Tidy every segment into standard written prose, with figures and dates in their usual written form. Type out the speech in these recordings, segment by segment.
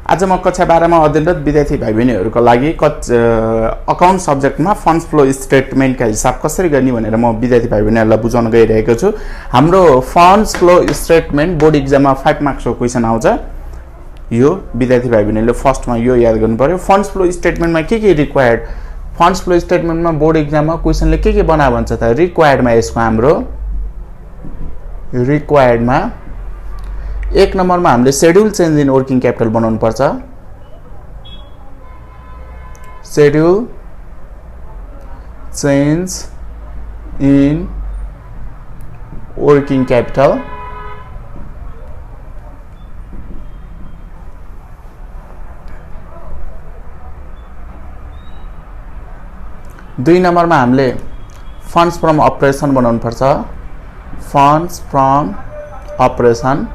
आज म कक्षा 12 मा अध्ययनरत विद्यार्थी भाइ बहिनीहरुको लागि अकाउन्ट सब्जेक्टमा फन्ड्स फ्लो स्टेटमेन्टका हिसाब कसरी गर्ने भनेर म विद्यार्थी भाइ बहिनीहरुलाई बुझाउन गइरहेको छु। हाम्रो फन्ड्स फ्लो स्टेटमेन्ट बोर्ड एक्जाममा 5 मार्क्सको क्वेशन आउँछ। यो विद्यार्थी भाइ बहिनीले फर्स्टमा यो याद गर्नु पर्यो। फन्ड्स फ्लो स्टेटमेन्टमा के रिक्वायर्ड, फन्ड्स फ्लो स्टेटमेन्टमा बोर्ड एक्जाममा क्वेशनले के बना भन्छ त रिक्वायर्डमा यसको हाम्रो रिक्वायर्डमा 1 नम्बरमा हामीले schedule change in working capital बनाउनु पर्छ। Schedule change in working capital. दुई नम्बरमा हामीले फन्ड्स फ्रम अपरेसन बनाउनु पर्छ। Funds from operation.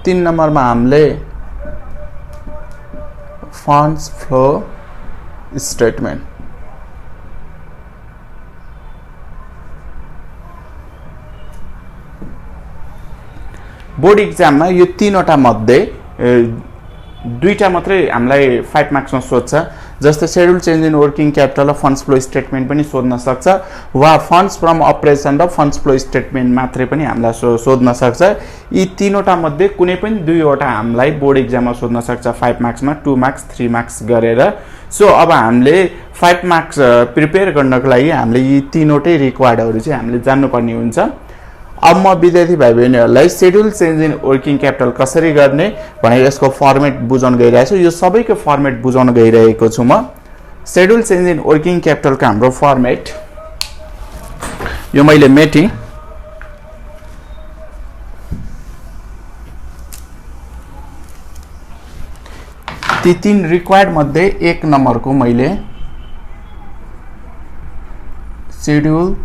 3 नम्बरमा हामीले फन्ड्स फ्लो स्टेटमेन्ट। बोर्ड एक्जाममा यो तीनवटा मध्ये दुईटा मात्रै हामीलाई 5 मार्क्समा सोध्छ। जस्तै schedule change in working capital र फन्ड्स फ्लो स्टेटमेन्ट पनि सोध्न सक्छ, वा फन्ड्स फ्रम अपरेसन र फन्ड्स फ्लो स्टेटमेन्ट मात्रै पनि हामीलाई सोध्न सक्छ। यी तीनवटा मध्ये कुनै पनि दुईवटा हामीलाई बोर्ड एक्जाममा सोध्न सक्छ 5 मार्क्समा, 2 मार्क्स 3 मार्क्स गरेर। सो अब हामीले 5 मार्क्स प्रिपेयर गर्नको लागि हामीले यी तीनवटै रिक्वायर्डहरु चाहिँ हामीले जान्नुपर्ने हुन्छ। अब म विद्यार्थी भाइ बहिनीहरुलाई schedule change in working capital कसरी गर्ने भनेर यसको फर्मेट बुझाउन गइरहेको छु। यो सबैको फर्मेट बुझाउन गइरहेको छु म। शेड्युल चेन्ज इन वर्किङ क्यापिटलको हाम्रो फर्मेट यो मैले मेटी। ती 3 रिक्वायर्ड मध्ये 1 नम्बरको मैले schedule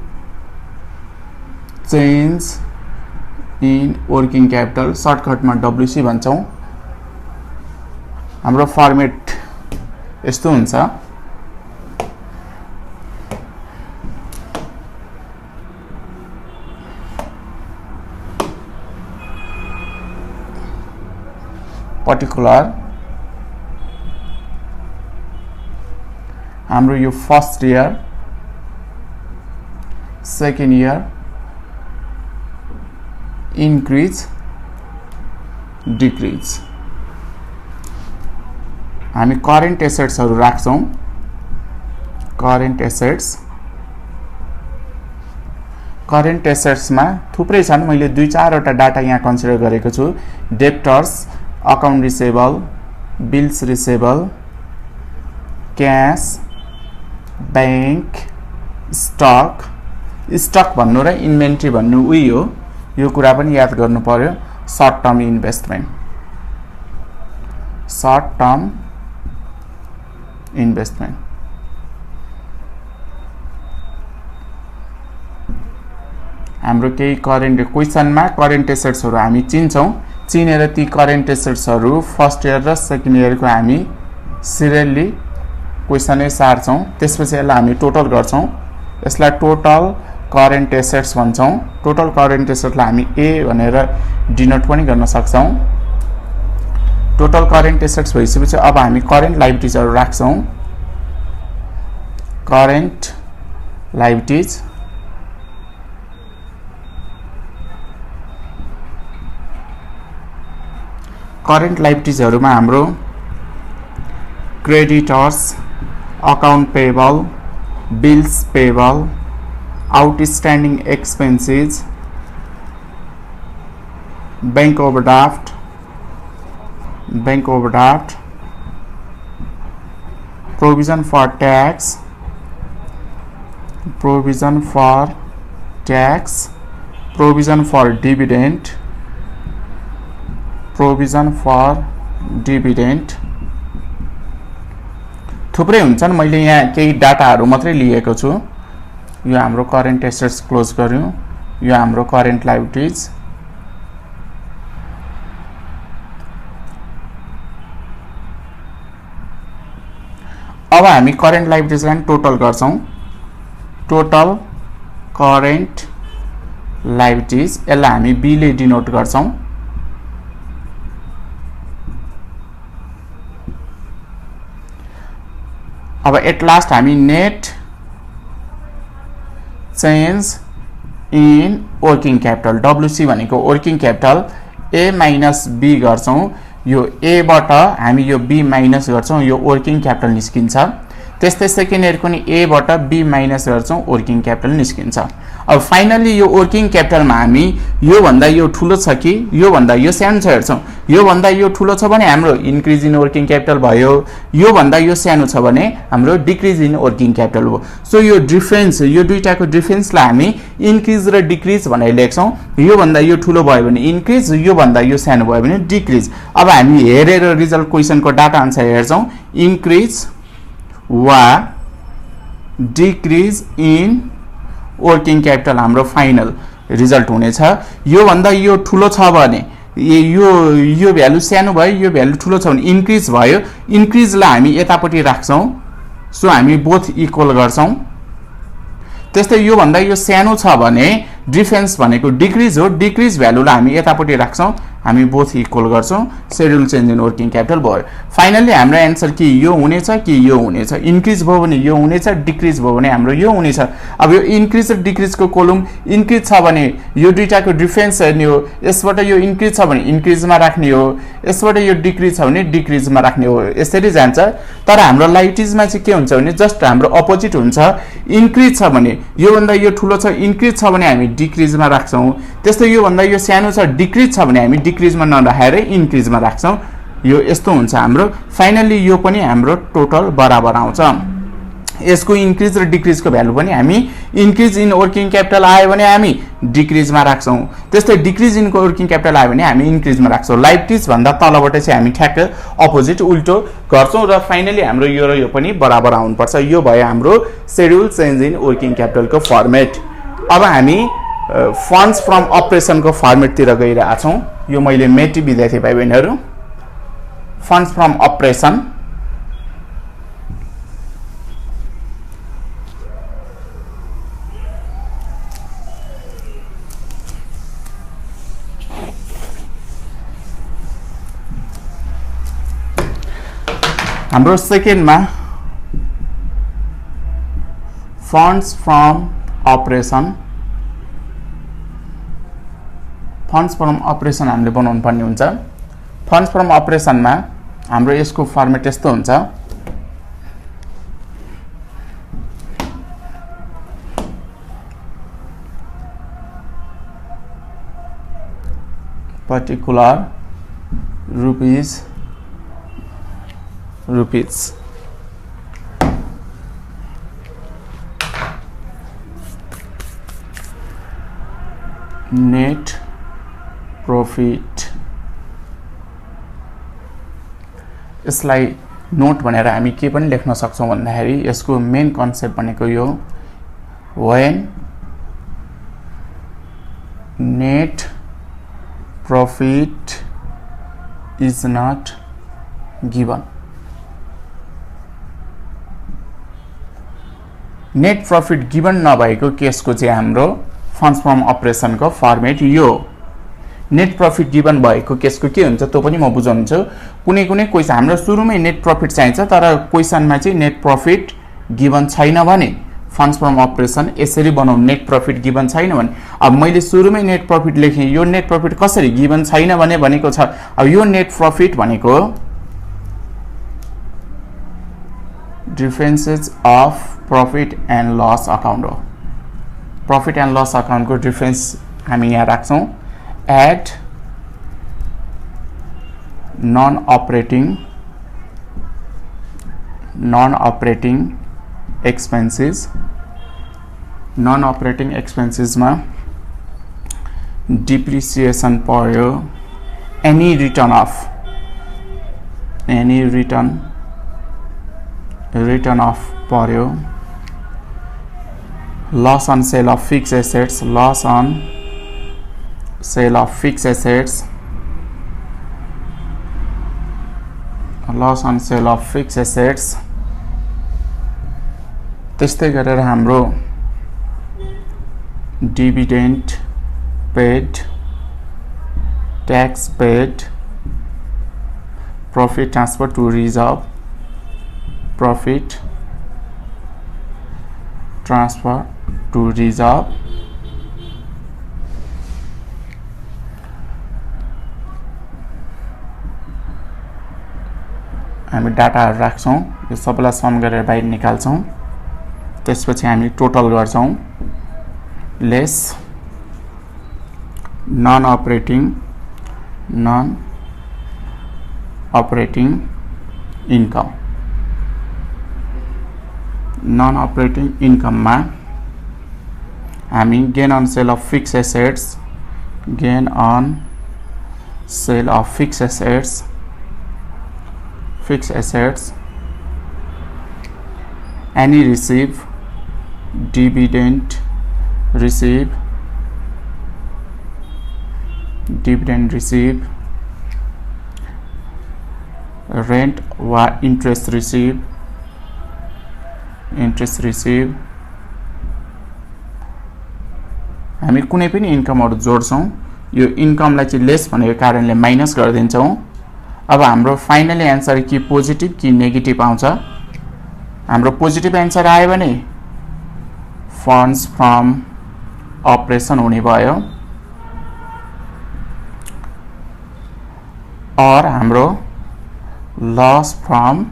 change in working capital, सर्टकटमा WC भन्छौं। हाम्रो फर्मेट यस्तो हुन्छ। पर्टिकुलर हाम्रो यो first year, second year, increase decrease। हामी करेन्ट एसेट्सहरु राख्छौं। करेन्ट एसेट्समा थुप्रै छन्, मैले 2-4 वटा डाटा यहाँ कन्सिडर गरेको छु। Debtors, account receivable, bills receivable, cash, bank, stock भन्नु र इन्भेन्ट्री भन्नु उही हो। यो कुरा पनि याद गर्नु पर्यो। Short term investment, short term investment. हाम्रो केही करेन्ट क्वेशनमा करेन्ट एसेट्सहरु हामी चिन्छौं। चिनेर ती करेन्ट एसेट्सहरु फर्स्ट इयर र सेकेन्ड इयरको हामी सिरियली क्वेशनै सार्छौं। त्यसपछि यसलाई हामी टोटल गर्छौं। यसलाई टोटल करेन्ट एसेट्स भन्छौं। टोटल करेन्ट एसेट्सलाई हामी A भनेर डिनोट पनि गर्न सक्छौं। टोटल करेन्ट एसेट्स भइसकेपछि अब हामी करेन्ट लायबिलिटीजहरु राख्छौं। करेन्ट लायबिलिटीज, करेन्ट लायबिलिटीजहरुमा हाम्रो creditors, account payable, bills payable, outstanding expenses, bank overdraft, provision for tax, provision for dividend, थुप्रै हुन्छन्। मैले यहाँ केही डाटाहरु मात्रै लिएको छु। यो हाम्रो करेन्ट एसेट्स क्लोज गर्यौं। यो हाम्रो करेन्ट लायबिलिटीज। अब हामी करेन्ट लायबिलिटीजलाई टोटल गर्छौं। टोटल करेन्ट लायबिलिटीज, यसलाई हामी B ले डिनोट गर्छौं। अब एट लास्ट हामी net change in working capital WC भनेको working capital A minus B गर्छौं यो ए बाट हामी यो बी माइनस गर्छौं यो वर्किङ क्यापिटल निस्किन्छ त्यस्तै सेकेन्ड इयरको नि ए बाट बी माइनस गर्छौं वर्किङ क्यापिटल निस्किन्छ अब फाइनली यो वर्किङ क्यापिटलमा हामी यो भन्दा यो ठुलो छ कि यो भन्दा यो सानो छ हेर्छौं यो भन्दा यो ठुलो छ भने हाम्रो इन्क्रिज इन वर्किङ क्यापिटल भयो यो भन्दा यो सानो छ भने हाम्रो डिक्रिज इन वर्किङ क्यापिटल हो सो यो डिफरेन्स यो दुईटाको डिफरेन्सलाई हामी इन्क्रिज र डिक्रिज भनेर लेख्छौं यो भन्दा यो ठुलो भयो भने इन्क्रिज यो भन्दा यो सानो भयो भने डिक्रिज अब हामी हेरेर रिजल्ट क्वेशनको डाटा आन्सर हेर्छौं इन्क्रिज वा डिक्रिज इन वर्किङ क्यापिटल हाम्रो फाइनल रिजल्ट हुनेछ यो भन्दा यो ठुलो छ भने यो भ्यालु सानो भयो यो भ्यालु ठुलो छ भने इन्क्रिज भयो इन्क्रिजलाई हामी यतापट्टि राख्छौं सो हामी बोथ इक्वल गर्छौं त्यस्तै यो भन्दा यो सानो छ भने डिफरेन्स भनेको डिक्रिज हो डिक्रिज भ्यालुलाई हामी यतापट्टि राख्छौं हामी बोथ इक्वल गर्छौं schedule change in working capital भयो फाइनली हाम्रो आन्सर कि यो हुनेछ कि यो हुनेछ इन्क्रिज भयो भने यो हुनेछ डिक्रिज भयो भने हाम्रो यो हुनेछ अब यो इन्क्रिज र डिक्रिजको कोलम इन्क्रिज छ भने यो दुईटाको डिफरेन्स हेर्ने हो यसबाट यो इन्क्रिज छ भने इन्क्रिजमा राख्ने हो यसबाट यो डिक्रिज छ भने डिक्रिजमा राख्ने हो यसरी जान्छ तर हाम्रो लाइटिजमा चाहिँ के हुन्छ भने जस्ट हाम्रो अपोजिट हुन्छ इन्क्रिज छ भने यो भन्दा यो ठुलो छ इन्क्रिज छ भने हामी डिक्रिजमा राख्छौं त्यस्तै यो भन्दा यो सानो छ डिक्रिज छ भने हामी डिक्रिजमा नराखेर इन्क्रिजमा राख्छौं यो यस्तो हुन्छ हाम्रो फाइनली यो पनि हाम्रो टोटल बराबर आउँछ यसको इन्क्रिज र डिक्रिजको भ्यालु पनि हामी इन्क्रिज इन वर्किङ क्यापिटल आयो भने हामी डिक्रिजमा राख्छौं त्यस्तै डिक्रिज इन वर्किङ क्यापिटल आयो भने हामी इन्क्रिजमा राख्छौं लाइटिज भन्दा तलबाट चाहिँ हामी ठ्याक्क अपोजिट उल्टो गर्छौं र फाइनली हाम्रो यो र यो पनि बराबर आउनु पर्छ यो भयो हाम्रो शेड्युल चेन्ज इन वर्किङ क्यापिटलको फर्मेट अब हामी फन्ड्स फ्रम अपरेसनको फर्मेट तिर गइरहेका छौं यो मैले मेटी विद्यार्थी भाइ बहिनीहरु फन्ड्स फ्रम अपरेसन हाम्रो सेकेन्डमा funds from operation funds from operation हामीले बनाउनु पर्ने हुन्छ फन्ड्स फ्रम अपरेसनमा हाम्रो यसको फर्मेट यस्तो हुन्छ पर्टिकुलर रुपीज नेट प्रॉफिट यसलाई नोट भनेर हामी के पनि लेख्न सक्छौं भन्दाखेरि यसको मेन कन्सेप्ट भनेको यो when net profit is not given net profit given नभएको केसको चाहिँ हाम्रो फन्ड्स फ्रम अपरेसन को फर्मेट यो नेट प्रॉफिट गिवन भएको केसको के हुन्छ त्यो पनि म बुझाउँछु कुनै कुनै क्वेशन हाम्रो सुरुमै नेट प्रॉफिट चाहिन्छ तर क्वेशनमा चाहिँ नेट प्रॉफिट गिवन छैन भने फन्ड्स फ्रम अपरेसन यसरी बनाउँ नेट प्रॉफिट गिवन छैन भने अब मैले सुरुमै नेट प्रॉफिट लेखे यो नेट प्रॉफिट कसरी गिवन छैन भने भनेको छ अब यो नेट प्रॉफिट भनेको differences of profit and loss account हो प्रॉफिट एंड लॉस अकाउंट को डिफरेंस हामी यहाँ राख्छौं at non operating expenses non operating expenses में डिप्रिसिएशन पर्यो एनी रिटर्न ऑफ पर्यो loss on sale of fixed assets loss on sale of fixed assets त्यस्तै गरेर हाम्रो dividend paid tax paid profit transfer to reserve profit transfer to reserve हामी डाटाहरु राख्छौं यो सबैलाई सम गरेर बाहिर निकाल्छौं त्यसपछि हामी टोटल गर्छौं less non operating income non operating इन्कममा हामी gain on sale of fixed assets fixed assets any dividend receive rent वा interest receive हामी कुनै पनि इन्कमहरु जोड्छौं यो इन्कमलाई चाहिँ लेस भनेको कारणले माइनस गरिदिन्छौं अब हाम्रो फाइनली आन्सर कि पोजिटिभ कि नेगेटिभ आउँछ हाम्रो पोजिटिभ आन्सर आयो भने फन्ड्स फ्रम अपरेसन हुने भयो और हाम्रो loss from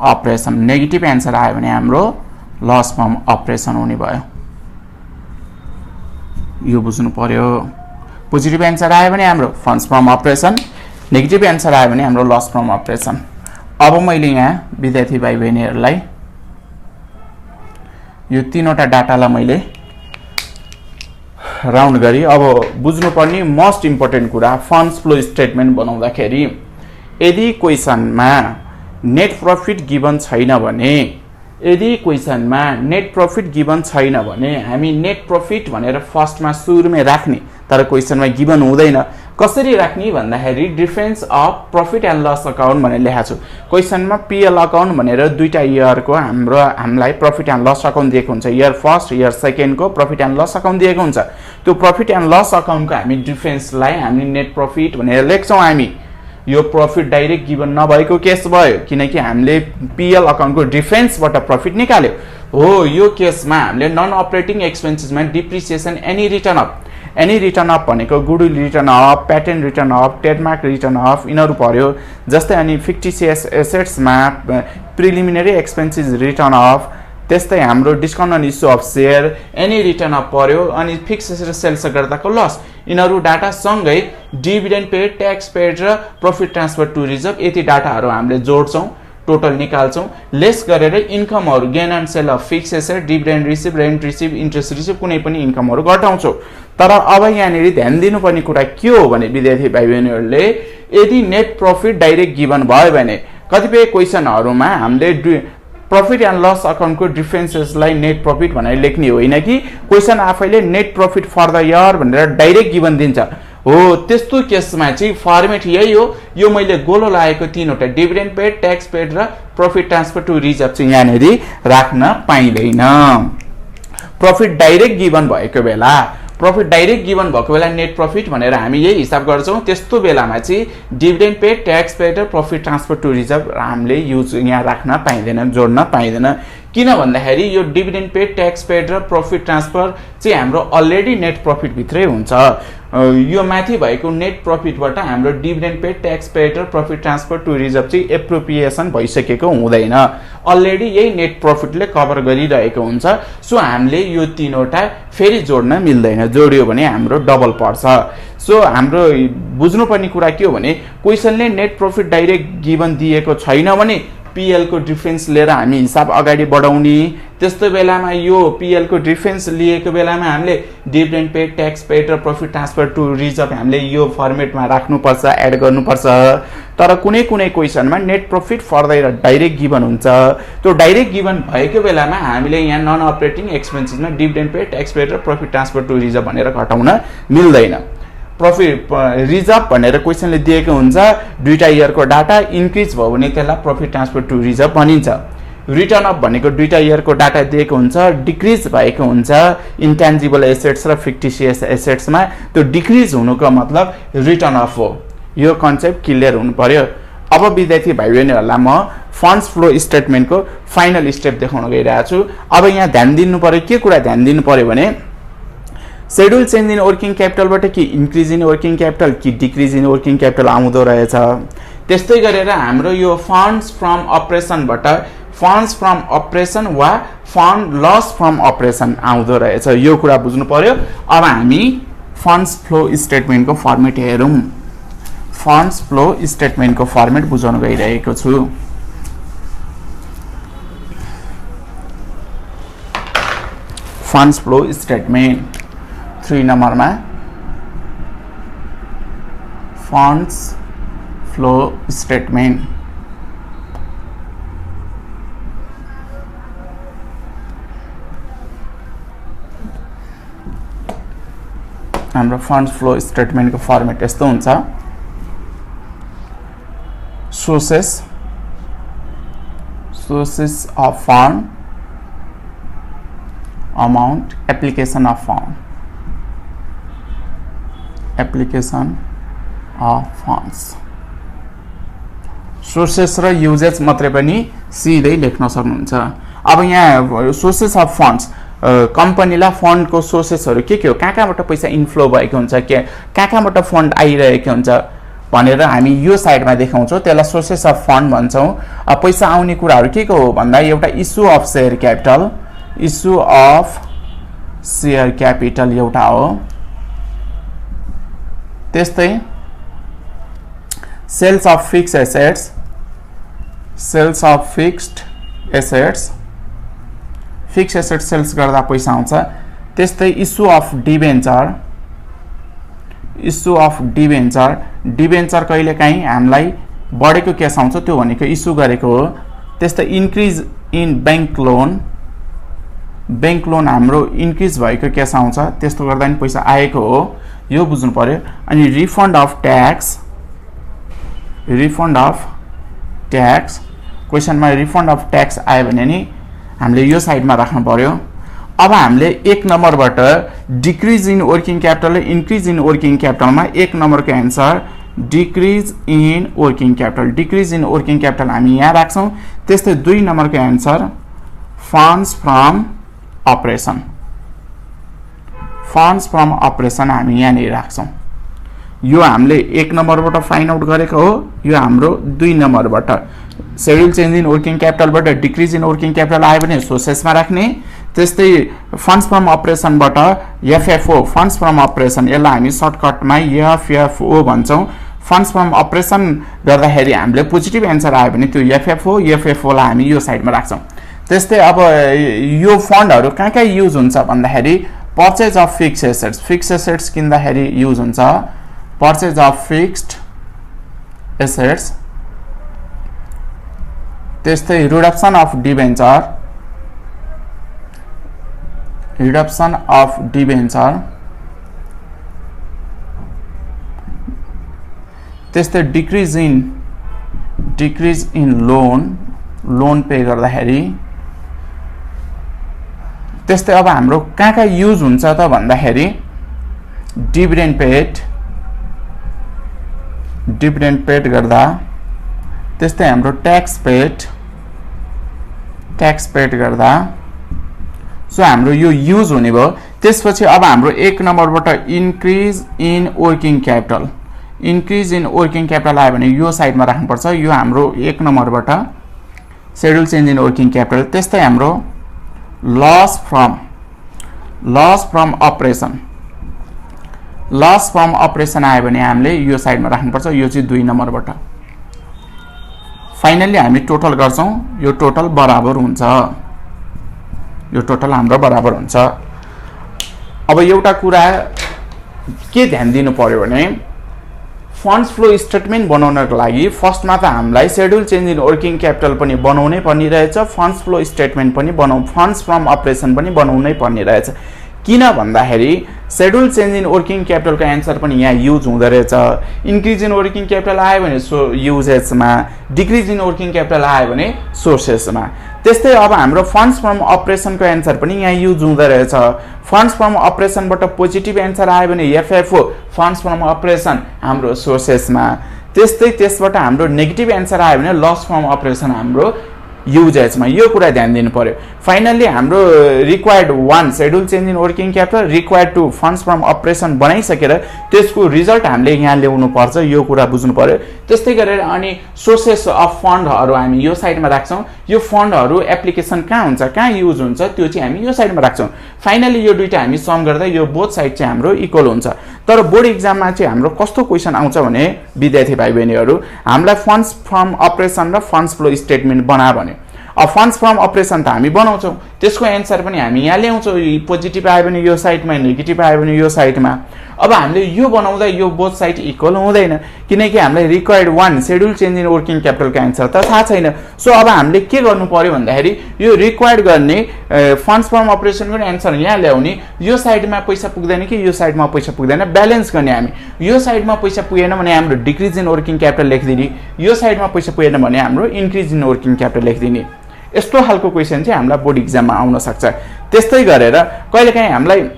operation negative answer आयो भने हाम्रो लस फ्रम अपरेसन हुने भयो यो बुझ्नु पर्यो पोजिटिभ आन्सर आयो भने हाम्रो funds from operation negative answer आयो भने हाम्रो लस फ्रम अपरेसन अब मैले यहाँ विद्यार्थी भाइ बहिनीहरुलाई यो तीनवटा डाटालाई मैले राउन्ड गरी अब बुझ्नुपर्ने मोस्ट इम्पोर्टेन्ट कुरा फन्ड्स फ्लो स्टेटमेन्ट बनाउँदाखेरि यदि क्वेशनमा नेट प्रॉफिट गिवन छैन भने हामी नेट प्रॉफिट भनेर फर्स्टमा सुरुमै राख्ने तर क्वेशनमा गिवन हुँदैन कसरी राख्ने भन्दाखेरि difference of profit and loss account भनेर लेखेको छु क्वेशनमा पीएल अकाउन्ट भनेर दुईटा इयरको हामीलाई प्रॉफिट एन्ड लस अकाउन्ट दिएको हुन्छ इयर फर्स्ट इयर सेकेन्ड को प्रॉफिट एन्ड लस अकाउन्ट दिएको हुन्छ त्यो प्रॉफिट एन्ड लस अकाउन्टको हामी डिफरेन्सलाई हामी नेट प्रॉफिट भनेर लेख्छौं हामी यो प्रॉफिट डाइरेक्ट गिवन नभएको केस भयो किनकि हामीले पीएल अकाउन्टको डिफरेन्सबाट प्रॉफिट निकाल्यो हो यो केसमा हामीले नन अपरेटिङ एक्सपेन्सेसमा डिप्रिसिएसन एनी रिटर्न अफ भनेको goodwill written off patent written off trademark written off यिनीहरु पर्यो जस्तै अनि फिक्टिसियस एसेट्समा प्रिलिमिनरी एक्सपेन्सेस रिटर्न अफ त्यस्तै हाम्रो discount on issue of share any written off पर्यो अनि फिक्स एसेट सेल्स गर्दाको लस यिनीहरु डाटा सँगै डिभिडेन्ड पेड ट्याक्स पेड र प्रॉफिट ट्रान्सफर टु रिजर्भ यति डाटाहरु हामीले जोड्छौं टोटल निकाल्छौं लेस गरेर इन्कमहरु gain and sale of fix asset dividend receive rent receive interest receive कुनै पनि इन्कमहरु घटाउँछौं तर अब यहाँनेरि ध्यान दिनुपर्ने कुरा के हो भने विद्यार्थी भाइ बहिनीहरुले यदि नेट प्रॉफिट डाइरेक्ट गिवन भयो भने कतिपय क्वेशनहरुमा हामीले प्रॉफिट एन्ड लस अकाउन्टको डिफरेन्सेसलाई नेट प्रॉफिट भनेर लेख्ने होइन कि क्वेशन आफैले net profit for the year भनेर डाइरेक्ट गिवन दिन्छ हो त्यस्तो केसमा चाहिँ फर्मेट यही हो यो मैले गोलो लागेको तीनवटा डिभिडेन्ड पेड ट्याक्स पेड र प्रॉफिट ट्रान्सफर टु रिजर्भ चाहिँ यहाँनेरि राख्न पाइदैन प्रॉफिट डाइरेक्ट गिवन भएको बेला नेट प्रॉफिट भनेर हामी यही हिसाब गर्छौं त्यस्तो बेलामा चाहिँ डिभिडेन्ड पेड ट्याक्स पेड र प्रॉफिट ट्रान्सफर टु रिजर्भ हामीले युज यहाँ राख्न पाइदैन जोड्न पाइदैन किन भन्दाखेरि यो डिभिडेन्ड पेड ट्याक्स पेड र प्रॉफिट ट्रान्सफर चाहिँ हाम्रो अलरेडी नेट प्रॉफिट भित्रै हुन्छ यो माथि भएको नेट प्रॉफिटबाट हाम्रो डिभिडेन्ड पेड ट्याक्स पेड र प्रॉफिट ट्रान्सफर टु रिजर्भ चाहिँ एप्रोप्रिएसन भइसकेको हुँदैन अलरेडी यही नेट प्रॉफिटले कभर गरिरहेको हुन्छ सो हामीले यो तीनवटा फेरि जोड्न मिल्दैन जोड्यो भने हाम्रो डबल पर्छ सो हाम्रो बुझ्नुपर्ने कुरा के हो भने क्वेशनले नेट प्रॉफिट डाइरेक्ट गिवन दिएको छैन भने पीएल को डिफरेन्स लिएर हामी हिसाब अगाडि बढाउने त्यस्तो बेलामा यो पीएल को डिफरेन्स लिएको बेलामा हामीले डिभिडेन्ड पेड ट्याक्स पेड र प्रॉफिट ट्रान्सफर टु रिजर्भ हामीले यो फर्मेटमा राख्नुपर्छ एड गर्नुपर्छ तर कुनै क्वेशनमा नेट प्रॉफिट फर्दै र डाइरेक्ट गिवन हुन्छ त्यो डाइरेक्ट गिवन भएको बेलामा हामीले यहाँ नन अपरेटिङ एक्सपेन्सेसमा डिभिडेन्ड पेड ट्याक्स पेड र प्रॉफिट ट्रान्सफर टु रिजर्भ भनेर घटाउन मिल्दैन प्रॉफिट रिजर्भ भनेर क्वेशनले दिएको हुन्छ दुईटा इयरको डाटा इन्क्रिज भयो भने त्यसलाई प्रॉफिट ट्रान्सफर टु रिजर्भ भनिन्छ रिटर्न अफ भनेको दुईटा इयरको डाटा दिएको हुन्छ डिक्रिज भएको हुन्छ इन्टेन्जिबल एसेट्स र फिक्टिसियस एसेट्समा त्यो डिक्रिज हुनुको मतलब रिटर्न अफ हो यो कन्सेप्ट क्लियर हुनु पर्यो अब विद्यार्थी भाइ बहिनीहरुलाई म फन्ड्स फ्लो स्टेटमेन्टको फाइनल स्टेप देखाउन गइरहेको छु। अब यहाँ ध्यान दिनु पर्यो, के कुरा ध्यान दिनु पर्यो भने शेड्युल चेन्ज इन वर्किङ क्यापिटलबाट कि इन्क्रिज इन वर्किङ क्यापिटल कि डिक्रिज इन वर्किङ क्यापिटल आउँदो रहेछ। त्यस्तै गरेर हाम्रो यो फन्ड्स फ्रम अपरेसनबाट फन्ड्स फ्रम अपरेसन वा फन्ड लस फ्रम अपरेसन आउँदो रहेछ, यो कुरा बुझ्नु पर्यो। अब हामी फन्ड्स फ्लो स्टेटमेन्टको फर्मेट हेरौँ। फन्ड्स फ्लो स्टेटमेन्टको फर्मेट बुझाउन गइरहेको छु। फन्ड्स फ्लो स्टेटमेन्ट 3 नम्बरमा फन्ड्स फ्लो स्टेटमेन्ट। हाम्रो फन्ड्स फ्लो स्टेटमेन्टको फर्मेट यस्तो हुन्छ। Sources of fund, amount, application of fund, application of funds. Sources र युजेज मात्रै पनि सिधै लेख्न सक्नुहुन्छ। अब यहाँ सोर्सेस अफ फन्ड्स, कम्पनीलाई फन्डको सोर्सेसहरू के हो, कहाँबाट पैसा इन्फ्लो भएको हुन्छ, कहाँबाट फन्ड आइरहेको हुन्छ भनेर हामी यो साइडमा देखाउँछौँ, त्यसलाई सोर्सेस अफ फन्ड भन्छौँ। पैसा आउने कुराहरू के हो भन्दा एउटा issue of share capital, issue of share capital एउटा हो। त्यस्तै sales of fixed assets, sales of fixed assets, fixed asset sales गर्दा पैसा आउँछ। त्यस्तै issue of debenture, issue of debenture, debenture कहिलेकाहीँ हामीलाई बढेको केस आउँछ, त्यो भनेको इस्यु गरेको हो। त्यस्तै increase in bank loan, bank loan हाम्रो इन्क्रिज भएको केस आउँछ, त्यस्तो गर्दा पनि पैसा आएको हो, यो बुझ्नु पर्यो। अनि refund of tax, refund of tax, क्वेसनमा रिफन्ड अफ ट्याक्स आयो भने नि हामीले यो साइडमा राख्नु पर्यो। अब हामीले 1 नम्बरबाट डिक्रिज इन वर्किङ क्यापिटल र इन्क्रिज इन वर्किङ क्यापिटलमा 1 नम्बरको answer decrease in working capital, decrease in working capital हामी यहाँ राख्छौँ। त्यस्तै 2 नम्बरको answer funds from operation, funds from operation हामी यहाँनिर राख्छौँ। यो हामीले 1 नम्बरबाट फाइन्ड आउट गरेको हो, यो हाम्रो 2 नम्बरबाट शेड्युल चेन्ज इन वर्किङ क्यापिटलबाट डिक्रिज इन वर्किङ क्यापिटल आयो भने सोर्सेसमा राख्ने। त्यस्तै फन्ड्स फ्रम अपरेसनबाट एफएफओ, फन्ड्स फ्रम अपरेसन, यसलाई हामी सर्टकटमा एफएफओ भन्छौँ। फन्ड्स फ्रम अपरेसन गर्दाखेरि हामीले पोजिटिभ एन्सर आयो भने त्यो एफएफओलाई हामी यो साइडमा राख्छौँ। त्यस्तै अब यो फन्डहरू कहाँ युज हुन्छ भन्दाखेरि purchase of fixed assets, fixed assets किन्दाखेरि युज हुन्छ, पर्चेज अफ फिक्स्ड एसेट्स। त्यस्तै reduction of debenture, reduction of debenture. त्यस्तै decrease in loan, loan pay गर्दाखेरि। त्यस्तै अब हाम्रो कहाँ युज हुन्छ त भन्दाखेरि डिभिडेन्ड पेड गर्दा। त्यस्तै हाम्रो ट्याक्स पेड गर्दा। सो हाम्रो यो युज हुने भयो। त्यसपछि अब हाम्रो 1 नम्बरबाट increase in working capital, increase in working capital आयो भने यो साइडमा राख्नुपर्छ, यो हाम्रो 1 नम्बरबाट schedule change in working capital. त्यस्तै हाम्रो loss from operation, loss from operation आयो भने हामीले यो साइडमा राख्नुपर्छ, यो चाहिँ 2 नम्बरबाट। फाइनली हामी टोटल गर्छौँ, यो टोटल बराबर हुन्छ, यो टोटल हाम्रो बराबर हुन्छ। अब एउटा कुरा के ध्यान दिनु पर्यो भने फन्ड्स फ्लो स्टेटमेन्ट बनाउनको लागि फर्स्टमा त हामीलाई schedule change in working capital पनि बनाउनै पर्ने रहेछ, फन्ड्स फ्लो स्टेटमेन्ट पनि फन्ड्स फ्रम अपरेसन पनि बनाउनै पर्ने रहेछ। किन भन्दाखेरि शेड्युल चेन्ज इन वर्किङ क्यापिटलको एन्सर पनि यहाँ युज हुँदो रहेछ। इन्क्रिज इन वर्किङ क्यापिटल आयो भने युजेसमा, डिक्रिज इन वर्किङ क्यापिटल आयो भने सोर्सेसमा। त्यस्तै अब हाम्रो फन्ड्स फ्रम अपरेसनको एन्सर पनि यहाँ युज हुँदो रहेछ। फन्ड्स फ्रम अपरेसनबाट पोजिटिभ एन्सर आयो भने एफएफओ, फन्ड्स फ्रम अपरेसन हाम्रो सोर्सेसमा। त्यस्तै त्यसबाट हाम्रो नेगेटिभ एन्सर आयो भने लस फ्रम अपरेसन हाम्रो युजेसमा यो कुरा ध्यान दिनु पर्यो। फाइनल्ली हाम्रो required 1 schedule change in working capital required 2 funds from operation बनाइसकेर त्यसको रिजल्ट हामीले यहाँ ल्याउनु पर्छ, यो कुरा बुझ्नु पर्यो। त्यस्तै गरेर अनि सोर्सेस अफ फन्डहरू हामी यो साइडमा राख्छौँ। यो फन्डहरू एप्लिकेसन कहाँ हुन्छ, कहाँ युज हुन्छ, त्यो चाहिँ हामी यो साइडमा राख्छौँ। फाइनली यो दुईटा हामी सम गर्दा यो बोथ साइड चाहिँ हाम्रो इक्वल हुन्छ। तर बोर्ड इक्जाममा चाहिँ हाम्रो कस्तो क्वेसन आउँछ भने विद्यार्थी भाइ बहिनीहरू, हामीलाई फन्ड्स फ्रम अपरेसन र फन्ड्स फ्लो स्टेटमेन्ट बना भन्यो। अब फन्ड्स फ्रम अपरेसन त हामी बनाउँछौँ, त्यसको एन्सर पनि हामी यहाँ ल्याउँछौँ। पोजिटिभ आयो भने यो साइडमा, नेगेटिभ आयो भने यो साइडमा। अब हामीले यो बनाउँदा यो बोथ साइड इक्वल हुँदैन, किनकि हामीलाई required 1 schedule change in working क्यापिटलको एन्सर त थाहा छैन। सो अब हामीले के गर्नु पर्यो भन्दाखेरि यो रिक्वायर्ड गर्ने फन्ड्स फ्रम अपरेसनको एन्सर यहाँ ल्याउने, यो साइडमा पैसा पुग्दैन कि यो साइडमा पैसा पुग्दैन ब्यालेन्स गर्ने हामी। यो साइडमा पैसा पुगेन भने हाम्रो डिक्रिज इन वर्किङ क्यापिटल लेखिदिने, यो साइडमा पैसा पुगेन भने हाम्रो इन्क्रिज इन वर्किङ क्यापिटल लेखिदिने। यस्तो खालको क्वेसन चाहिँ हामीलाई बोर्ड इक्जाममा आउन सक्छ। त्यस्तै गरेर कहिलेकाहीँ हामीलाई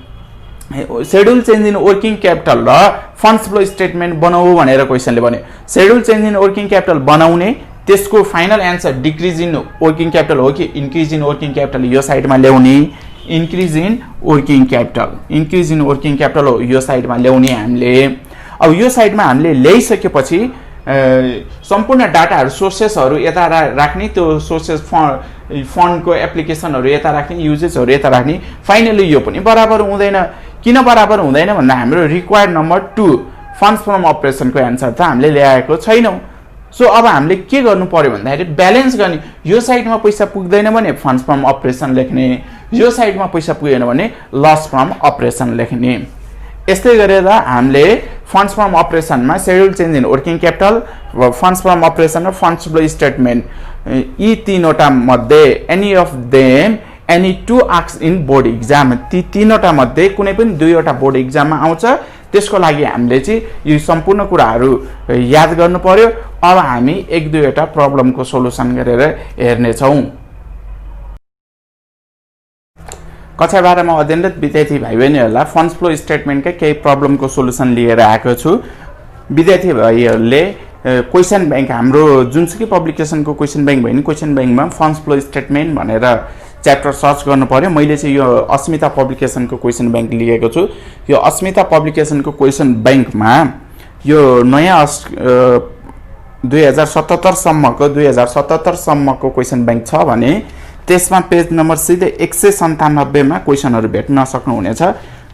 schedule change in working capital र फन्ड्स फ्लो स्टेटमेन्ट बनाऊ भनेर क्वेसनले भन्यो। Schedule change in working capital बनाउने, त्यसको final answer decrease in working capital हो कि इन्क्रिज इन वर्किङ क्यापिटल यो साइडमा ल्याउने, increase in working capital, increase in working capital हो यो साइडमा ल्याउने हामीले। अब यो साइडमा हामीले ल्याइसकेपछि सम्पूर्ण डाटाहरू सोर्सेसहरू यता राख्ने, त्यो सोर्सेस फन्डको एप्लिकेसनहरू यता राख्ने, युजेसहरू यता राख्ने। फाइनली यो पनि बराबर हुँदैन। किन बराबर हुँदैन भन्दा हाम्रो रिक्वायर्ड नम्बर 2 फन्ड्स फ्रम अपरेसनको एन्सर त हामीले ल्याएको छैनौँ। सो अब हामीले के गर्नु पर्यो भन्दाखेरि ब्यालेन्स गर्ने। यो साइडमा पैसा पुग्दैन भने फन्ड्स फ्रम अपरेसन लेख्ने, यो साइडमा पैसा पुगेन भने लस फ्रम अपरेसन लेख्ने। यस्तै गरेर हामीले फन्ड्स फ्रम अपरेसनमा schedule change in working capital, funds from operation र फन्ड्स फ्लो स्टेटमेन्ट, यी तीनवटा मध्ये any of them any 2 asked in board exam, ती तीनवटा मध्ये कुनै पनि दुईवटा बोर्ड इक्जाममा आउँछ। त्यसको लागि हामीले चाहिँ यो सम्पूर्ण कुराहरू याद गर्नु पर्यो। अब हामी 1-2वटा प्रब्लमको सोलुसन गरेर हेर्नेछौँ। कक्षा 12मा अध्ययनरत विद्यार्थी भाइ बहिनीहरूलाई फन्ड्स फ्लो स्टेटमेन्टकै केही प्रब्लमको सोलुसन लिएर आएको छु। विद्यार्थी भाइहरूले क्वेसन ब्याङ्क, हाम्रो जुनसुकै पब्लिकेसनको क्वेसन ब्याङ्क भयो नि, क्वेसन ब्याङ्कमा फन्ड्स फ्लो स्टेटमेन्ट भनेर च्याप्टर सर्च गर्नु पर्यो। मैले चाहिँ यो अस्मिता पब्लिकेसनको क्वेसन ब्याङ्क लिएको छु। यो अस्मिता पब्लिकेसनको क्वेसन ब्याङ्कमा यो नयाँ 2077 सम्मको क्वेसन ब्याङ्क छ भने त्यसमा पेज नम्बर सिधै 197मा क्वेसनहरू भेट्न सक्नुहुनेछ।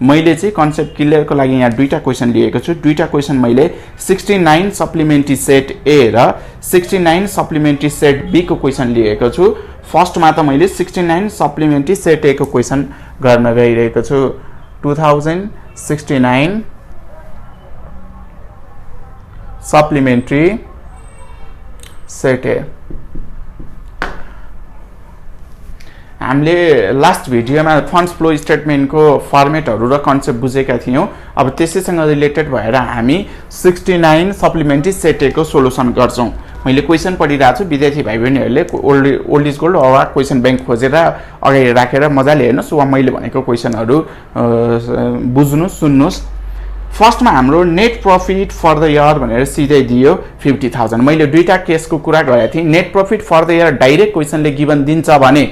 मैले चाहिँ कन्सेप्ट क्लियरको लागि यहाँ दुईटा क्वेसन लिएको छु। दुईटा क्वेसन मैले 69 सप्लिमेन्ट्री सेट ए र 69 सप्लिमेन्ट्री सेट बी को क्वेसन लिएको छु। फर्स्टमा त मैले 69 सप्लिमेन्ट्री सेट ए को क्वेसन गर्न गइरहेको छु। 2069 सप्लिमेन्ट्री सेट ए। हामीले लास्ट भिडियोमा फन्ड्स फ्लो स्टेटमेन्टको फर्मेटहरू र कन्सेप्ट बुझेका थियौँ। अब त्यसैसँग रिलेटेड भएर हामी 69 सप्लिमेन्ट्री सेट ए को सोलुसन गर्छौँ। मैले क्वेसन पढिरहेको छु, विद्यार्थी भाइ बहिनीहरूले ओल्ड इज गोल्ड वा क्वेसन ब्याङ्क खोजेर अगाडि राखेर मजाले हेर्नुहोस् वा मैले भनेको क्वेसनहरू बुझ्नुहोस्, सुन्नुहोस्। फर्स्टमा हाम्रो net profit for the year भनेर सिधै दियो 50,000। मैले दुईटा केसको कुरा गरेको थिएँ। Net profit for the year direct क्वेसनले गिभन दिन्छ भने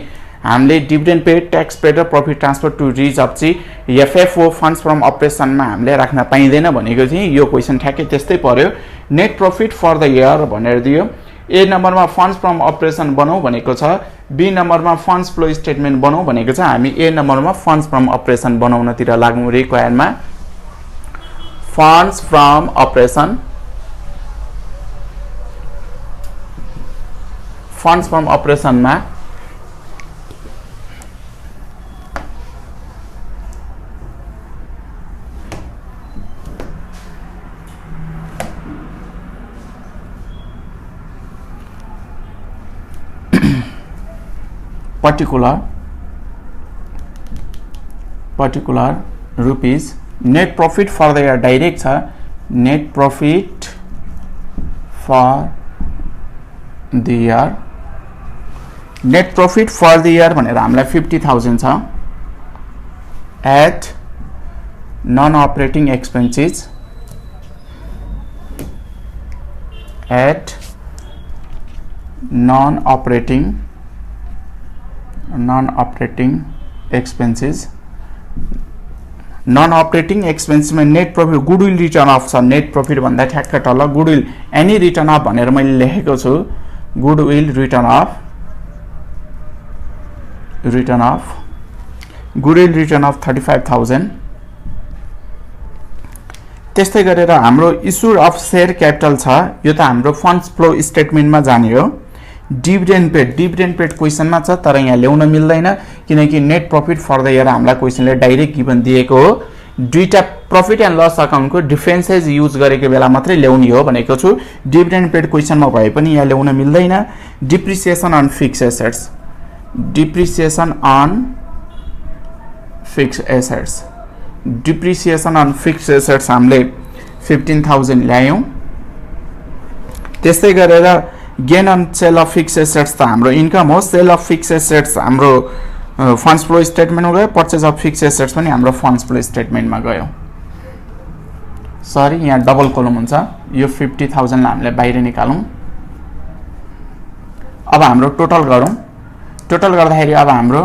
हामीले डिभिडेन्ड पेड, ट्याक्स पेड र प्रफिट ट्रान्सफर टु रिजर्भ चाहिँ एफएफओ फन्ड्स फ्रम अपरेसनमा हामीले राख्न पाइँदैन भनेको थिएँ। यो क्वेसन ठ्याक्कै त्यस्तै पर्यो। Net profit for the year भनेर दियो। ए नम्बरमा फन्ड्स फ्रम अपरेसन बनाऊ भनेको छ, बी नम्बरमा फन्ड्स फ्लो स्टेटमेन्ट बनाऊ भनेको छ। हामी ए नम्बरमा फन्ड्स फ्रम अपरेसन बनाउनतिर लागौँ। रिक्वायरमा funds from operation, funds from अपरेसनमा particular rupees, net profit for the year direct छ, net profit for the year, net profit for the year भनेर हामीलाई 50,000 छ at non operating expenses at non operating expenses non operating एक्सपेन्समा net profit goodwill written off छ net profit भन्दा ठ्याक्क तल goodwill any written of भनेर मैले लेखेको छु goodwill written of goodwill written of 35,000 त्यस्तै गरेर हाम्रो इस्यु अफ शेयर क्यापिटल छ यो त हाम्रो फन्ड्स फ्लो स्टेटमेन्टमा जाने हो डिभिडेन्ड पेड क्वेसनमा छ तर यहाँ ल्याउन मिल्दैन किनकि net profit for the year हामीलाई क्वेसनले डाइरेक्ट गिभन दिएको हो दुईटा प्रफिट एन्ड लस अकाउन्टको डिफरेन्सेस युज गरेको बेला मात्रै ल्याउने हो भनेको छु डिभिडेन्ड पेड क्वेसनमा भए पनि यहाँ ल्याउन मिल्दैन डिप्रिसिएसन अन फिक्स्ड एसेट्स हामीले 15,000 ल्यायौं त्यस्तै गरेर gain on sale of fixed assets त हाम्रो इन्कम हो सेल अफ फिक्स्ड एसेट्स हाम्रो फन्ड्स फ्लो स्टेटमेन्टमा गयो पर्चेज अफ फिक्स्ड एसेट्स पनि हाम्रो फन्ड्स फ्लो स्टेटमेन्टमा गयो सरी यहाँ डबल कलम हुन्छ यो 50,000 लाई हामीले बाहिर निकालौं अब हाम्रो टोटल गरौं टोटल गर्दाखेरि अब हाम्रो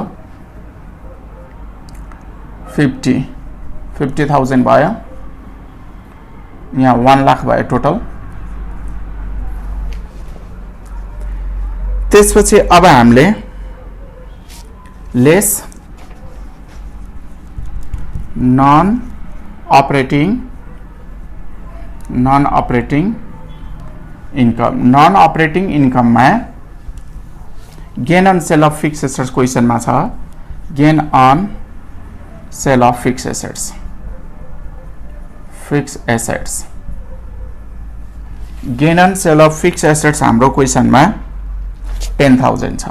50,000 भयो यहाँ 1 लाख भयो टोटल त्यसपछि अब हामीले लेस नन अपरेटिङ इन्कममा gain on sale of fixed assets क्वेसनमा छ gain on sale of fixed assets gain on sale of fixed assets हाम्रो क्वेसनमा 10,000 छ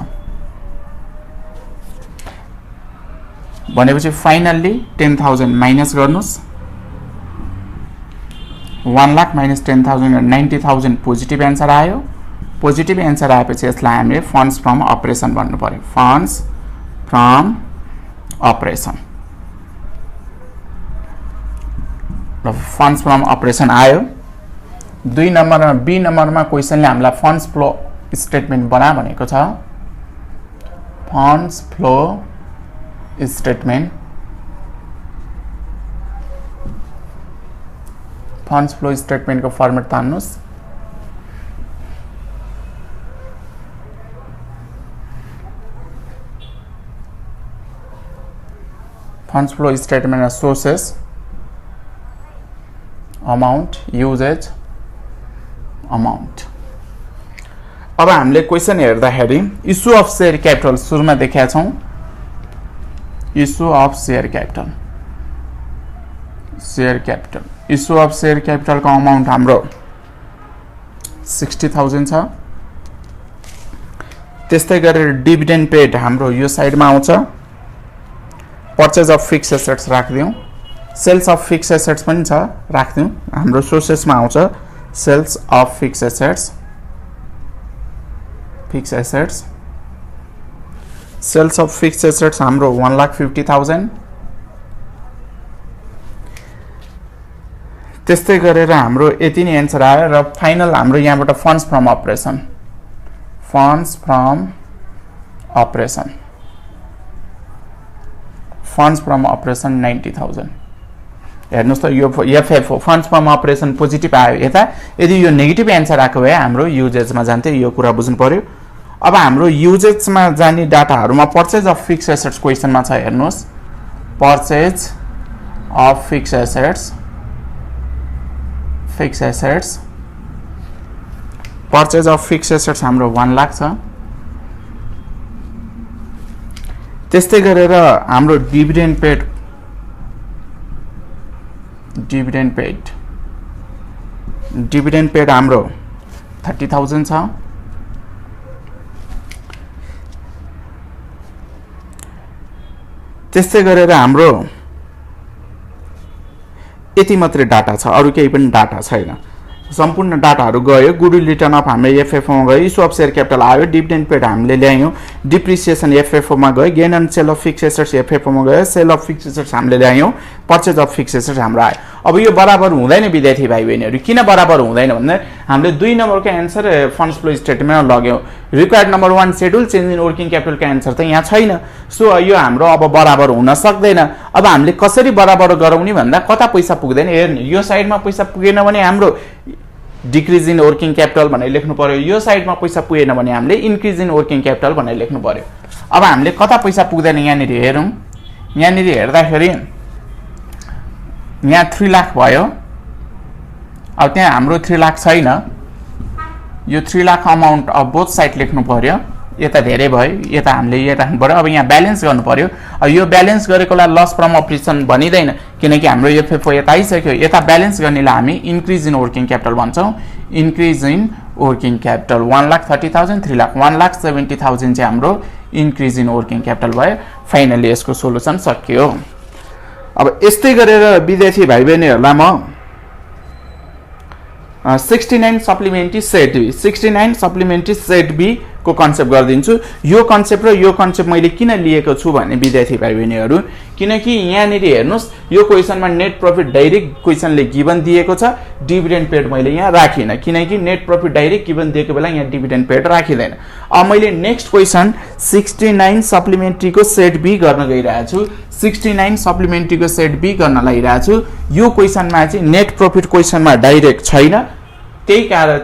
भनेपछि फाइनल्ली 10,000 माइनस गर्नुस् 1 लाख माइनस 10,000 90,000 पोजिटिभ एन्सर आयो पोजिटिभ एन्सर आएपछि यसलाई हामीले फन्ड्स फ्रम अपरेसन भन्नु पर्यो फन्ड्स फ्रम अपरेसन र फन्ड्स फ्रम अपरेसन आयो 2 नम्बरमा बी नम्बरमा क्वेसनले हामीलाई फन्ड्स फ्लो स्टेटमेन्ट बना भनेको छ फन्ड्स फ्लो स्टेटमेन्टको फर्मेट तान्नुस् funds flow statement sources amount uses amount अब हामीले क्वेसन हेर्दाखेरि इस्यु अफ शेयर क्यापिटल सुरुमा देखेका छौं issue of share capital issue of share capital को अमाउन्ट हाम्रो 60,000 छ त्यस्तै गरेर डिभिडेन्ड पेड हाम्रो यो साइडमा आउँछ पर्चेज अफ फिक्स्ड एसेट्स राख्दियौ सेल्स अफ फिक्स्ड एसेट्स पनि छ राख्दियौ हाम्रो सोर्सेसमा आउँछ sales of fixed assets sales of fixed assets हाम्रो 1,50,000 त्यस्तै गरेर हाम्रो यति नै एन्सर आयो र फाइनल हाम्रो यहाँबाट फन्ड्स फ्रम अपरेसन 90,000 हेर्नुस् त यो एफएफओ फन्ड्स फ्रम अपरेसन पोजिटिभ आयो यता यदि यो नेगेटिभ एन्सर आएको भए हाम्रो युजेजमा जान्थे यो कुरा बुझ्नु पर्यो अब हाम्रो युजेजमा जाने डाटाहरुमा पर्चेज अफ फिक्स्ड एसेट्स क्वेसनमा छ हेर्नुस् पर्चेज अफ फिक्स्ड एसेट्स हाम्रो 1 लाख छ त्यस्तै गरेर हाम्रो डिभिडेन्ड पेड हाम्रो 30,000 छ त्यस्तै गरेर हाम्रो यति मात्रै डाटा छ अरु केही पनि डाटा छैन सम्पूर्ण डाटाहरु गयो गुडविल रिटर्न अफ हाम्रो एफएफओ मा गयो इस्यु अफ शेयर क्यापिटल आयो डिभिडेन्ड पेड हामीले ल्यायौं डिप्रिसिएसन एफएफओ मा गयो gain on sale of fixed assets FFO मा गयो सेल अफ फिक्स्ड एसेट्स हामीले ल्यायौं पर्चेज अफ फिक्स्ड एसेट्स हाम्रो आयो अब यो बराबर हुँदैन विद्यार्थी भाइ बहिनीहरू। किन बराबर हुँदैन भन्दा हामीले 2 नम्बरको एन्सर फन्ड्स फ्लो स्टेटमेन्टमा लग्यौँ। Required number 1 schedule change in working क्यापिटलको एन्सर त यहाँ छैन। सो यो हाम्रो अब बराबर हुन सक्दैन। अब हामीले कसरी बराबर गराउने भन्दा कता पैसा पुग्दैन हेर्नु। यो साइडमा पैसा पुगेन भने हाम्रो डिक्रिज इन वर्किङ क्यापिटल भनेर लेख्नु पर्यो। यो साइडमा पैसा पुगेन भने हामीले इन्क्रिज इन वर्किङ क्यापिटल भनेर लेख्नु पर्यो। अब हामीले कता पैसा पुग्दैन यहाँनिर हेरौँ। यहाँनिर हेर्दाखेरि यहाँ 3 लाख भयो। अब त्यहाँ हाम्रो 3 लाख छैन। यो 3 लाख अमाउन्ट अब बोथ साइड लेख्नु पर्यो। यता धेरै भयो, यता हामीले यो राख्नु पर्यो। अब यहाँ ब्यालेन्स गर्नु पर्यो। अब यो ब्यालेन्स गरेकोलाई लस फ्रम अपरेसन भनिँदैन किनकि हाम्रो एफएफओ यता आइसक्यो। यता ब्यालेन्स गर्नेलाई हामी इन्क्रिज इन वर्किङ क्यापिटल भन्छौँ। Increase in working capital 1,30,000 3 lakh 1,70,000 चाहिँ हाम्रो इन्क्रिज इन वर्किङ क्यापिटल भयो। फाइनली यसको सोलुसन सकियो। अब यस्तै गरेर विद्यार्थी भाइ बहिनीहरूलाई म 69 supplementary set B 69 supplementary set B को कन्सेप्ट गरिदिन्छु। यो कन्सेप्ट र यो कन्सेप्ट मैले किन लिएको छु भने विद्यार्थी भाइ बहिनीहरू किनकि यहाँनिर हेर्नुहोस् यो क्वेसनमा नेट प्रफिट डाइरेक्ट क्वेसनले गिभन दिएको छ। डिभिडेन्ड पेड मैले यहाँ राखिनँ किनकि नेट प्रफिट डाइरेक्ट गिभन दिएको बेला यहाँ डिभिडेन्ड पेड राखिँदैन। अब मैले नेक्स्ट क्वेसन 69 सप्लिमेन्ट्रीको सेट बी गर्न गइरहेको छु। 69 सप्लिमेन्ट्रीको सेट बी गर्न लागिरहेको छु। यो क्वेसनमा चाहिँ नेट प्रफिट क्वेसनमा डाइरेक्ट छैन। त्यही कारण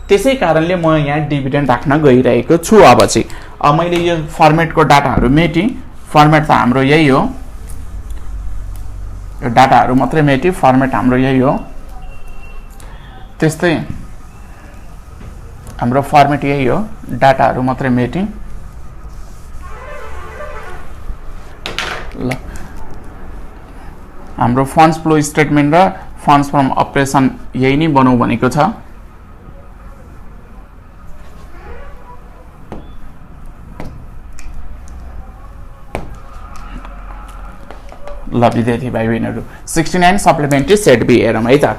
त्यसै कारणले म यहाँ डिभिडेन्ड राख्न गइरहेको छु। अब चाहिँ अब मैले यो फर्मेटको डाटाहरू मेटेँ। फर्मेट त हाम्रो यही हो। यो डाटाहरू मात्रै मेटेँ। फर्मेट हाम्रो यही हो। त्यस्तै हाम्रो फर्मेट यही हो। डाटाहरू मात्रै मेटेँ। ल हाम्रो फन्ड्स फ्लो स्टेटमेन्ट र फन्ड्स फ्रम अपरेसन यही नै बनाऊ भनेको छ। ल विद्यार्थी भाइ बहिनीहरू 69 सप्लिमेन्ट्री सेट बी हेरौँ है त।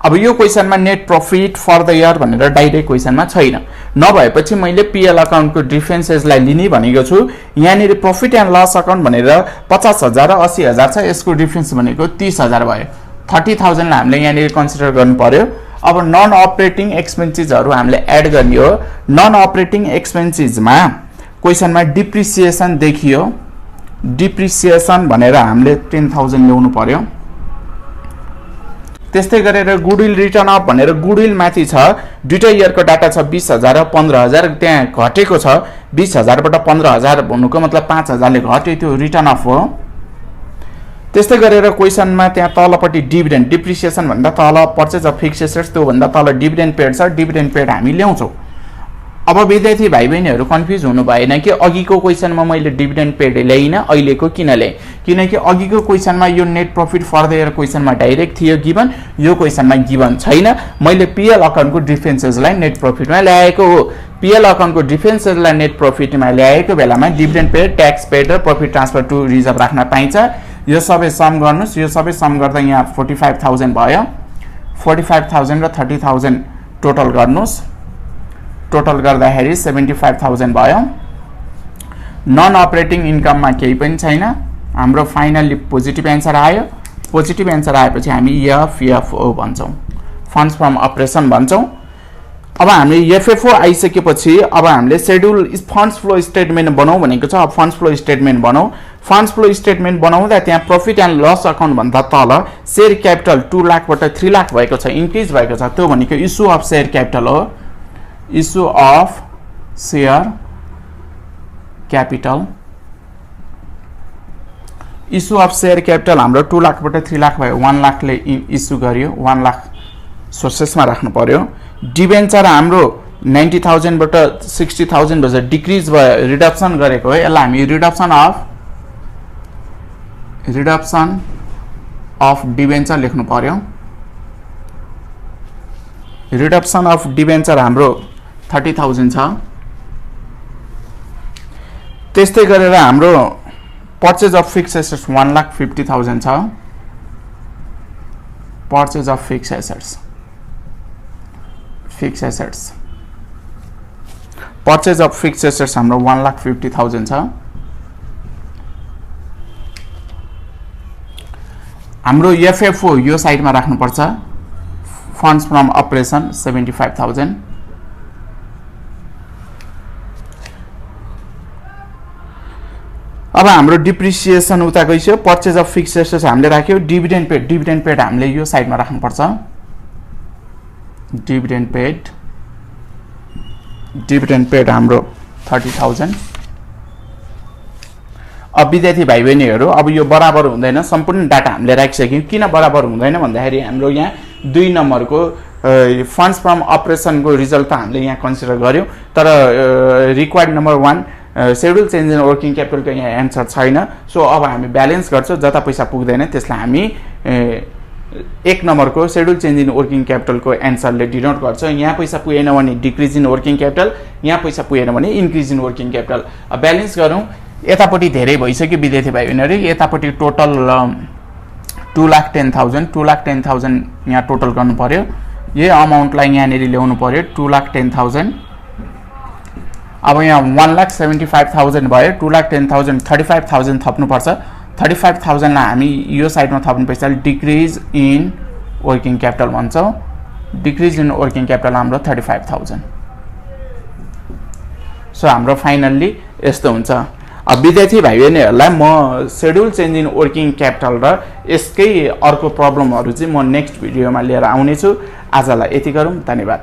अब यो क्वेसनमा net profit for the year भनेर डाइरेक्ट क्वेसनमा छैन। नभएपछि मैले पिएल अकाउन्टको डिफरेन्सेसलाई लिने भनेको छु। यहाँनिर प्रफिट एन्ड लस अकाउन्ट भनेर 50,000 र 80,000 छ। यसको डिफरेन्स भनेको 30,000 भयो। 30,000 लाई हामीले यहाँनिर कन्सिडर गर्नु पर्यो। अब नन अपरेटिङ एक्सपेन्सेसहरू हामीले एड गर्ने हो। नन अपरेटिङ एक्सपेन्सेसमा क्वेसनमा डिप्रिसिएसन देखियो। डिप्रिसिएसन भनेर हामीले 10,000 ल्याउनु पर्यो। त्यस्तै गरेर गुडविल रिटर्न अफ भनेर गुडविल माथि छ। दुईटा इयरको डाटा छ 20,000 र 15,000 त्यहाँ घटेको छ। 20,000 बाट 15,000 भन्नुको मतलब 5,000 ले घट्यो। त्यो रिटर्न अफ हो। त्यस्तै गरेर क्वेसनमा त्यहाँ तलपट्टि डिभिडेन्ड डिप्रिसिएसन भन्दा तल पर्चेज अफ फिक्स्ड एसेट्स त्यो भन्दा तल डिभिडेन्ड पेड छ। डिभिडेन्ड पेड हामी ल्याउँछौँ। अब विद्यार्थी भाइ बहिनीहरू कन्फ्युज हुनु भएन कि अघिको क्वेसनमा मैले डिभिडेन्ड पेड ल्याइनँ अहिलेको किन ल्याएँ किनकि अघिको क्वेसनमा यो net profit for the year क्वेसनमा डाइरेक्ट थियो गिभन। यो क्वेसनमा गिभन छैन। मैले पिएल अकाउन्टको डिफरेन्सेसलाई नेट प्रफिटमा ल्याएको हो। पिएल अकाउन्टको डिफरेन्सेसलाई नेट प्रफिटमा ल्याएको बेलामा डिभिडेन्ड पेड ट्याक्स पेड र प्रफिट ट्रान्सफर टु रिजर्भ राख्न पाइन्छ। यो सबै सम गर्नुहोस्। यो सबै सम गर्दा यहाँ 45,000 भयो। 45,000 र 30,000 टोटल गर्नुहोस्। टोटल गर्दाखेरि 75,000 भयो। नन अपरेटिङ इन्कममा केही पनि छैन। हाम्रो फाइनल्ली पोजिटिभ एन्सर आयो। पोजिटिभ एन्सर आएपछि हामी एफएफओ भन्छौँ। फन्ड्स फ्रम अपरेसन भन्छौँ। अब हामीले एफएफओ आइसकेपछि अब हामीले शेड्युल फन्ड्स फ्लो स्टेटमेन्ट बनाऊ भनेको छ। अब फन्ड्स फ्लो स्टेटमेन्ट बनाऊ। फन्ड्स फ्लो स्टेटमेन्ट बनाउँदा त्यहाँ प्रफिट एन्ड लस अकाउन्ट भन्दा तल सेयर क्यापिटल 2 लाखबाट 3 लाख भएको छ। इन्क्रिज भएको छ। त्यो भनेको इस्यु अफ सेयर क्यापिटल हो। Issue of share capital. Issue of share capital हाम्रो 2 लाखबाट 3 लाख भयो। 1 लाखले इस्यु गर्यो। 1 लाख सोर्सेसमा राख्नु पर्यो। डिबेन्चर हाम्रो 90,000 बाट 60,000 भएछ। डिक्रिज भयो। रिडक्सन गरेको हो। यसलाई हामी रिडक्सन अफ डिबेन्चर लेख्नु पर्यो। रिडक्सन अफ डिबेन्चर हाम्रो 30,000 छ। त्यस्तै गरेर हाम्रो पर्चेज अफ फिक्स्ड एसेट्स 1,50,000 छ। Purchase of fixed assets purchase of fixed assets हाम्रो 1,50,000 छ। हाम्रो एफएफओ यो साइडमा राख्नुपर्छ फन्ड्स फ्रम अपरेसन 75,000 अब हाम्रो डिप्रिसिएसन उता गइसक्यो पर्चेज अफ फिक्स्ड एसेट्स हामीले राख्यो डिभिडेन्ड पेड हामीले यो साइडमा राख्नुपर्छ डिभिडेन्ड पेड हाम्रो 30,000 अब विद्यार्थी भाइ बहिनीहरू अब यो बराबर हुँदैन सम्पूर्ण डाटा हामीले राखिसक्यौँ किन बराबर हुँदैन भन्दाखेरि हाम्रो यहाँ 2 नम्बरको फन्ड्स फ्रम अपरेसनको रिजल्ट त हामीले यहाँ कन्सिडर गर्यौं तर required number 1 schedule change in working क्यापिटलको यहाँ एन्सर छैन सो अब हामी ब्यालेन्स गर्छौं जता पैसा पुग्दैन त्यसलाई हामी 1 नम्बरको शेड्युल चेन्ज इन वर्किङ क्यापिटलको एन्सरले डिनोट गर्छ यहाँ पैसा पुगेन भने डिक्रिज इन वर्किङ क्यापिटल यहाँ पैसा पुगेन भने इन्क्रिज इन वर्किङ क्यापिटल अब ब्यालेन्स गरौँ यतापट्टि धेरै भइसक्यो विद्यार्थी भाइ बहिनीहरु यतापट्टि टोटल 2,10,000 यहाँ टोटल गर्नु पर्यो यो अमाउन्टलाई यहाँ नेरी ल्याउनु पर्यो 2,10,000 अब यहाँ 1,75,000 भयो 2,10,000 35,000 थप्नु पर्छ 35,000 लाई हामी यो साइडमा थप्नु पैसा डिक्रिज इन वर्किङ क्यापिटल भन्छौं डिक्रिज इन वर्किङ क्यापिटल हाम्रो 35,000 सो हाम्रो फाइनल्ली यस्तो हुन्छ अब विद्यार्थी भाइ बहिनीहरुलाई म schedule change in working capital र यसकै अर्को प्रब्लमहरु चाहिँ म नेक्स्ट भिडियोमा लिएर आउने छु आजलाई यति गरौँ धन्यवाद।